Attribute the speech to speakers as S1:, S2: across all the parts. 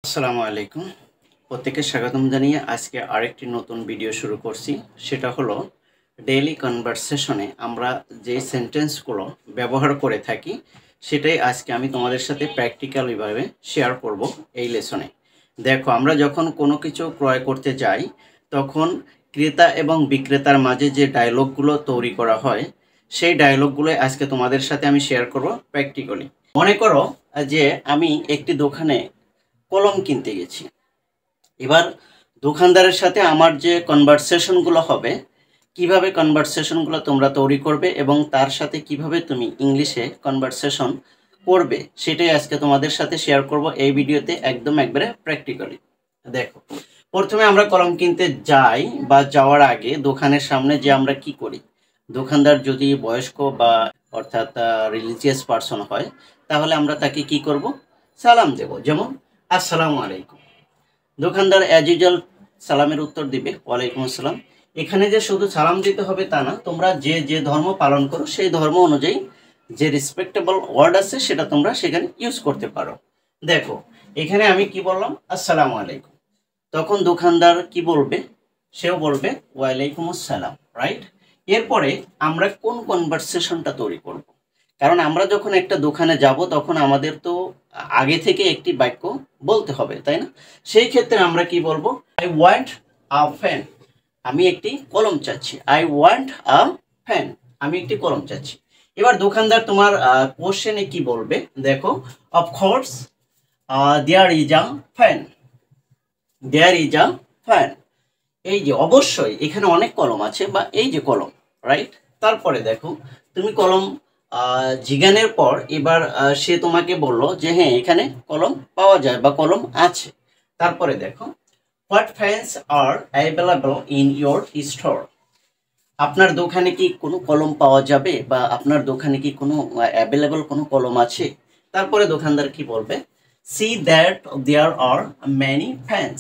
S1: আসসালামু আলাইকুম। প্রত্যেককে স্বাগতম জানিয়ে আজকে আরেকটি নতুন ভিডিও শুরু করছি। সেটা হলো ডেইলি কনভারসেশনে আমরা যে সেন্টেন্সগুলো ব্যবহার করে থাকি সেটাই আজকে আমি তোমাদের সাথে প্র্যাকটিক্যালিভাবে শেয়ার করব এই লেসনে। দেখো, আমরা যখন কোনো কিছু ক্রয় করতে যাই তখন ক্রেতা এবং বিক্রেতার মাঝে যে ডায়লগগুলো তৈরি করা হয় সেই ডায়লগগুলো আজকে তোমাদের সাথে আমি শেয়ার করব প্র্যাকটিক্যালি। মনে করো যে আমি একটি দোকানে কলম কিনতে গেছি। এবার দোকানদারের সাথে আমার যে কনভারসেশনগুলো হবে, কিভাবে কনভারসেশনগুলো তোমরা তৈরি করবে এবং তার সাথে কিভাবে তুমি ইংলিশে কনভারসেশন করবে সেটাই আজকে তোমাদের সাথে শেয়ার করব এই ভিডিওতে, একদম একবারে প্র্যাকটিক্যালি। দেখো, প্রথমে আমরা কলম কিনতে যাই বা যাওয়ার আগে দোকানের সামনে যে আমরা কি করি, দোকানদার যদি বয়স্ক বা অর্থাৎ রিলিজিয়াস পার্সন হয় তাহলে আমরা তাকে কি করব, সালাম দেব। যেমন আসসালামু আলাইকুম। দোকানদার অ্যাজ ইউজুয়াল সালামের উত্তর দিবে ওয়ালাইকুম আসসালাম। এখানে যে শুধু সালাম দিতে হবে তা না, তোমরা যে যে ধর্ম পালন করো সেই ধর্ম অনুযায়ী যে রেসপেক্টেবল ওয়ার্ড আছে সেটা তোমরা সেখানে ইউজ করতে পারো। দেখো, এখানে আমি কি বললাম, আসসালামু আলাইকুম। তখন দোকানদার কি বলবে, সেও বলবে ওয়ালাইকুম আসসালাম, রাইট? এরপরে আমরা কোন কনভারসেশনটা তৈরি করব, কারণ আমরা যখন একটা দোকানে যাব তখন আমাদের তো আগে থেকে একটি বাক্য বলতে হবে, তাই না? সেই ক্ষেত্রে আমরা কি বলবো, আই ওয়ান্ট আ ফ্যান। আমি একটি কলম চাচ্ছি। I want a fan. আমি একটি কলম চাচ্ছি। এবার দোকানদার তোমার কোশ্চেনে কি বলবে, দেখো, of course there is a pen. There is a pen. এই যে অবশ্যই এখানে অনেক কলম আছে বা এই যে কলম, রাইট? তারপরে দেখো, তুমি কলম জিজ্ঞানের পর এবার সে তোমাকে বলল যে হ্যাঁ এখানে কলম পাওয়া যায় বা কলম আছে। তারপরে দেখো, what fans are available in your store. আপনার দোকানে কি কোনো কলম পাওয়া যাবে বা আপনার দোকানে কি কোনো অ্যাভেলেবল কোনো কলম আছে? তারপরে দোকানদার কি বলবে, see that there are many pens.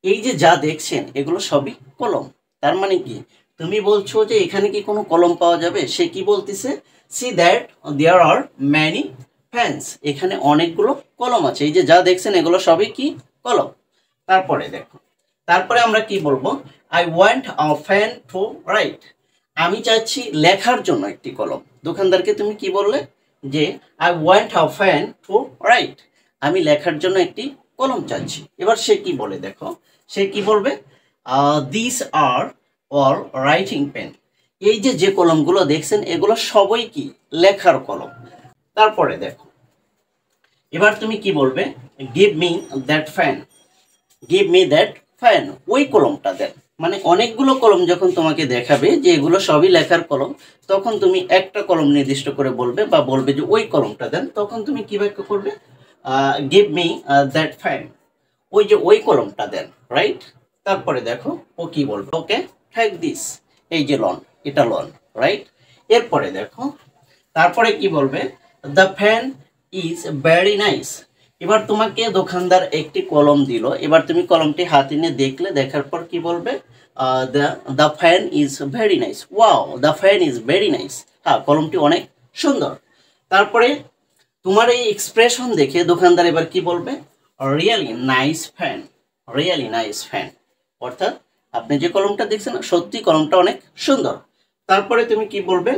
S1: এই যে যা দেখছেন এগুলো সবই কলম। তার মানে কি, তুমি বলছো যে এখানে কি কোনো কলম পাওয়া যাবে, সে কি বলতেছে, see that there are many pens. এখানে অনেকগুলো কলম আছে, এই যে যা দেখছেন এগুলো সবই কি, কলম। তারপরে দেখো, তারপরে আমরা কি বলবো, I want a pen to write. আমি চাচ্ছি লেখার জন্য একটি কলম। দোকানদারকে তুমি কি বললে, যে I want a pen to write. আমি লেখার জন্য একটি কলম চাচ্ছি। এবার সে কি বলে, দেখো, সে কি বলবে, this are all writing pen. এই যে যে কলমগুলো দেখছেন এগুলো সবই কি, লেখার কলম। তারপরে দেখো, এবার তুমি কি বলবে, give me that fan. Give me that fan. ওই কলমটা দেন। মানে অনেকগুলো কলম যখন তোমাকে দেখাবে যে এগুলো সবই লেখার কলম, তখন তুমি একটা কলম নির্দিষ্ট করে বলবে বা বলবে যে ওই কলমটা দেন। তখন তুমি কি বাক্য করবে, গিভ মি দ্যাট ফ্যান। ওই যে ওই কলমটা দেন, রাইট? তারপরে দেখো ও কি বলবে, ওকে টেক দিস। এই যে লন, এটা লন, রাইট? এরপরে দেখো, তারপরে কি বলবে, the fan is very nice. এবার তোমাকে দোকানদার একটি কলম দিল, এবার তুমি কলমটি হাতে নিয়ে দেখলে, দেখার পর কি বলবে, the fan is very nice. Wow, the fan is very nice. হ্যাঁ, কলমটি অনেক সুন্দর। তারপরে তোমার এই এক্সপ্রেশন দেখে দোকানদার এবার কি বলবে, really nice fan. Really nice fan, অর্থাৎ আপনি যে কলমটা দেখছেন সত্যি কলমটা অনেক সুন্দর। তারপরে তুমি কি বলবে,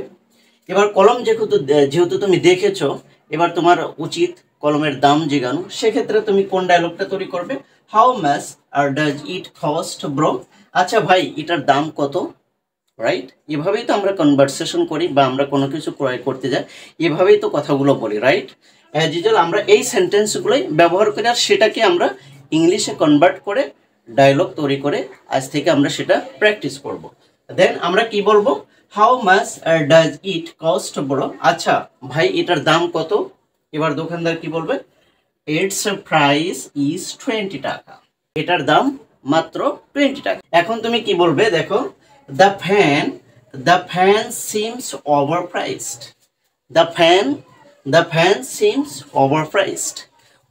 S1: এবার কলম যেহেতু তুমি দেখেছো, এবার তোমার উচিত কলমের দাম জিজ্ঞানো। সেক্ষেত্রে তুমি কোন ডায়লগটা তৈরি করবে, how much are does it cost bro. আচ্ছা ভাই, এটার দাম কত, রাইট? এভাবেই তো আমরা কনভারসেশন করি বা আমরা কোনো কিছু ক্রয় করতে যাই, এভাবেই তো কথাগুলো বলি, রাইট? অ্যাজ ইউজুয়াল আমরা এই সেন্টেন্সগুলোই ব্যবহার করি আর সেটাকে আমরা ইংলিশে কনভার্ট করে ডায়লগ তৈরি করে আজ থেকে আমরা সেটা প্র্যাকটিস করব। দেন আমরা কি বলবো, how much does it cost bro. আচ্ছা ভাই, এটার দাম কত? এবার দোকানদার কি বলবে, ইটস প্রাইস ইজ 20 টাকা। এটার দাম মাত্র 20 টাকা। এখন তুমি কি বলবে, দেখো, the fan, the fan seems overpriced. The fan, the fan seems overpriced.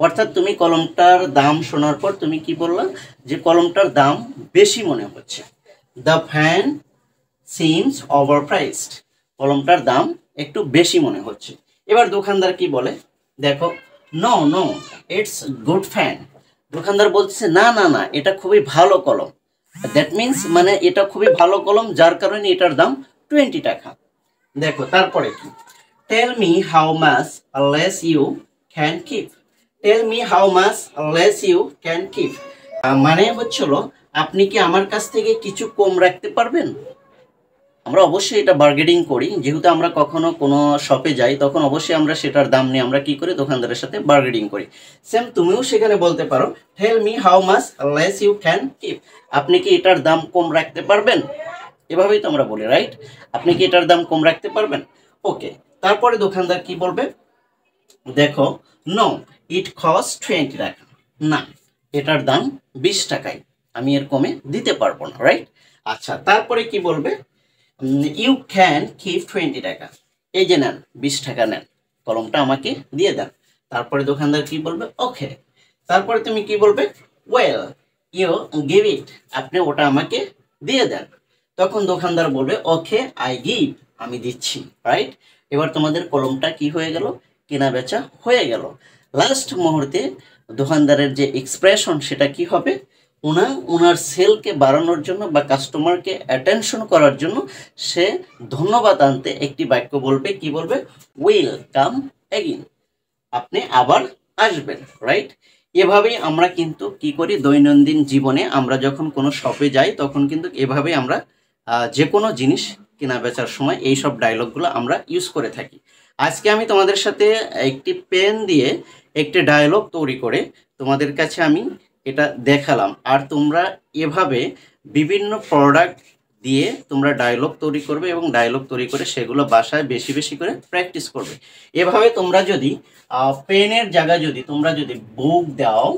S1: অর্থাৎ তুমি কলমটার দাম শোনার পর তুমি কি বললা, যে কলমটার দাম বেশি মনে হচ্ছে। The fan seems overpriced. কলমটার দাম একটু বেশি মনে হচ্ছে। এবার দোকানদার কি বলে, দেখো, no no, it's good pen. দোকানদার বলছে না না না, এটা খুবই ভালো কলম। দ্যাট মিন্স মানে এটা খুবই ভালো কলম, যার কারণে এটার দাম 20 টাকা। দেখো তারপরে কি, tell me how much less you can keep. Tell me how much less you can keep, মানে হচ্ছিল আপনি কি আমার কাছ থেকে কিছু কম রাখতে পারবেন। আমরা অবশ্যই এটা বার্গেনিং করি, যেহেতু আমরা কখনো কোনো শপে যাই তখন অবশ্যই আমরা সেটার দাম নিয়ে আমরা কি করি, দোকানদারের সাথে বার্গেনিং করি। সেম তুমিও সেখানে বলতে পারো, tell me how much less you can keep, আপনি কি এটার দাম কম রাখতে পারবেন। এভাবেই তো আমরা বলি, রাইট? আপনি কি এটার দাম কম রাখতে পারবেন। ওকে, তারপরে দোকানদার কি বলবে, দেখো, নো ইট কস্ট 20 টাকা, না এটার দাম 20 টাকাই, আমি এর কমে দিতে পারবো না, রাইট? আচ্ছা, তারপরে কি বলবে, ইউ ক্যান কিপ 20 টাকা, এই যে নেন 20 টাকা নেন, কলমটা আমাকে দিয়ে দেন। তারপরে দোকানদার কি বলবে, ওকে। তারপরে তুমি কি বলবে, ওয়েল ইউ গিভ ইট, আপনি ওটা আমাকে দিয়ে দেন। তখন দোকানদার বলবে, ওকে আই গিভ, আমি দিচ্ছি, রাইট? এবার তোমাদের কলমটা কি হয়ে গেল, কেনা বেচা হয়ে গেল। লাস্ট মুহূর্তে দোকানদারের যে এক্সপ্রেশন সেটা কি হবে, ওনার সেলকে বাড়ানোর জন্য বা কাস্টমারকে অ্যাটেনশন করার জন্য সে ধন্যবাদ আনতে একটি বাক্য বলবে, কি বলবে, উইল কাম এগেইন, আপনি আবার আসবেন, রাইট? এভাবেই আমরা কিন্তু কি করি, দৈনন্দিন জীবনে আমরা যখন কোনো শপে যাই তখন কিন্তু এভাবেই আমরা যে কোনো জিনিস কেনা বেচার সময় এই সব ডায়লগগুলো আমরা ইউজ করে থাকি। আজকে আমি তোমাদের সাথে একটি পেন দিয়ে একটি ডায়লগ তৈরি করে তোমাদের কাছে আমি এটা দেখালাম, আর তোমরা এভাবে বিভিন্ন প্রোডাক্ট দিয়ে তোমরা ডায়লগ তৈরি করবে এবং ডায়লগ তৈরি করে সেগুলো বাসায় বেশি বেশি করে প্র্যাকটিস করবে। এভাবে তোমরা যদি পেনের জায়গায় যদি তোমরা যদি বুক দাও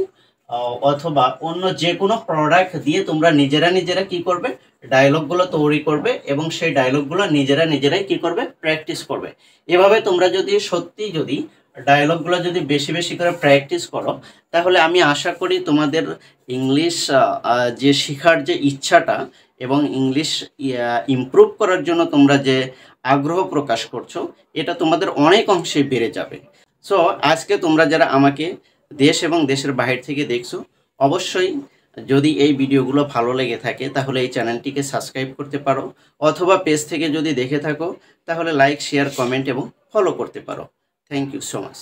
S1: অথবা অন্য যে কোনো প্রোডাক্ট দিয়ে তোমরা নিজেরা কি করবে, ডায়লগগুলো তৈরি করবে এবং সেই ডায়লগগুলো নিজেরাই কি করবে, প্র্যাকটিস করবে। এভাবে তোমরা যদি সত্যি যদি ডায়লগগুলো যদি বেশি বেশি করে প্র্যাকটিস করো, তাহলে আমি আশা করি তোমাদের ইংলিশ যে শেখার যে ইচ্ছাটা এবং ইংলিশ ইমপ্রুভ করার জন্য তোমরা যে আগ্রহ প্রকাশ করছো, এটা তোমাদের অনেক অংশে বেড়ে যাবে। সো আজকে তোমরা যারা আমাকে দেশ এবং দেশের বাইরে থেকে দেখছো, অবশ্যই যদি এই ভিডিওগুলো ভালো লেগে থাকে তাহলে এই চ্যানেলটিকে সাবস্ক্রাইব করতে পারো, অথবা পেজ থেকে যদি দেখে থাকো তাহলে লাইক, শেয়ার, কমেন্ট এবং ফলো করতে পারো। Thank you so much.